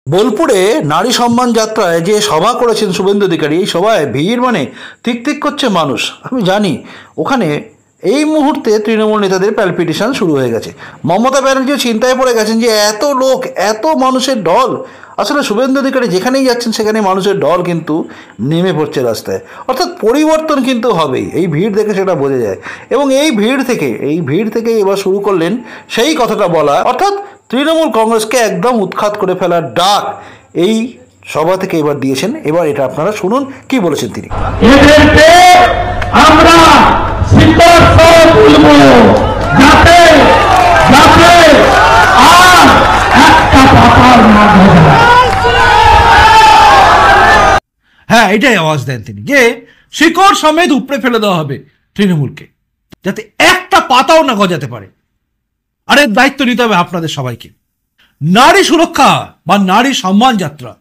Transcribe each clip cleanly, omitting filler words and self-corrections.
বোলপুরে নারী সম্মান যাত্রায় যে সভা করেছেন শুভেন্দু অধিকারী, এই সভায় ভিড় মানে ঠিক ঠিক করছে মানুষ। আমি জানি ওখানে এই মুহূর্তে তৃণমূল নেতাদের প্যালপিটেশন শুরু হয়ে গেছে। মমতা ব্যানার্জিও চিন্তায় পড়ে গেছেন যে এত লোক, এত মানুষের ঢল। আসলে শুভেন্দু অধিকারী যেখানেই যাচ্ছেন সেখানে মানুষের ঢল কিন্তু নেমে পড়ছে রাস্তায়। অর্থাৎ পরিবর্তন কিন্তু হবেই, এই ভিড় দেখে সেটা বোঝা যায়। এবং এই ভিড় থেকে এবার শুরু করলেন সেই কথাটা বলা, অর্থাৎ তৃণমূল কংগ্রেসকে একদম উৎখাত করে ফেলার ডাক এই সভা থেকে এবার দিয়েছেন। এবার এটা আপনারা শুনুন কি বলেছেন তিনি। এদেরকে আমরা শিকড় তুলব যাতে যাতে আর একটা পাতার না গজায়। হ্যাঁ, এটাই আওয়াজ দেন তিনি, যে শিকড় সমেত উপড়ে ফেলে দেওয়া হবে তৃণমূলকে, যাতে একটা পাতাও না গজাতে পারে। আর এর দায়িত্ব নিতে হবে আপনাদের সবাইকে। নারী সুরক্ষা বা নারী সম্মান যাত্রা,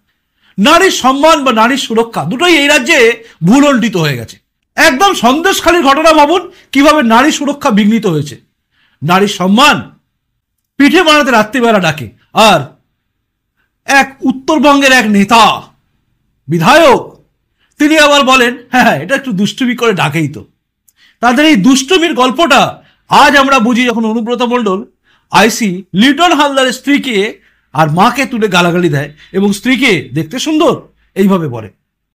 নারীর সম্মান বা নারীর সুরক্ষা দুটোই এই রাজ্যে ভুলণ্ঠিত হয়ে গেছে। একদম সন্দেশখালীর ঘটনা ভাবুন, কিভাবে নারী সুরক্ষা বিঘ্নিত হয়েছে। নারীর সম্মান পিঠে বানাতে রাত্রিবেলা ডাকে, আর এক উত্তরবঙ্গের এক নেতা বিধায়ক তিনি আবার বলেন হ্যাঁ এটা একটু দুষ্টুমি করে ডাকেই তো। তাদের এই দুষ্টুমির গল্পটা আজ আমরা বুঝি যখন অনুব্রত মণ্ডল আইসি লিটন হালদারের স্ত্রীকে আর মাকে তুলে গালাগালি দেয় এবং স্ত্রীকে দেখতে সুন্দর এইভাবে বলে।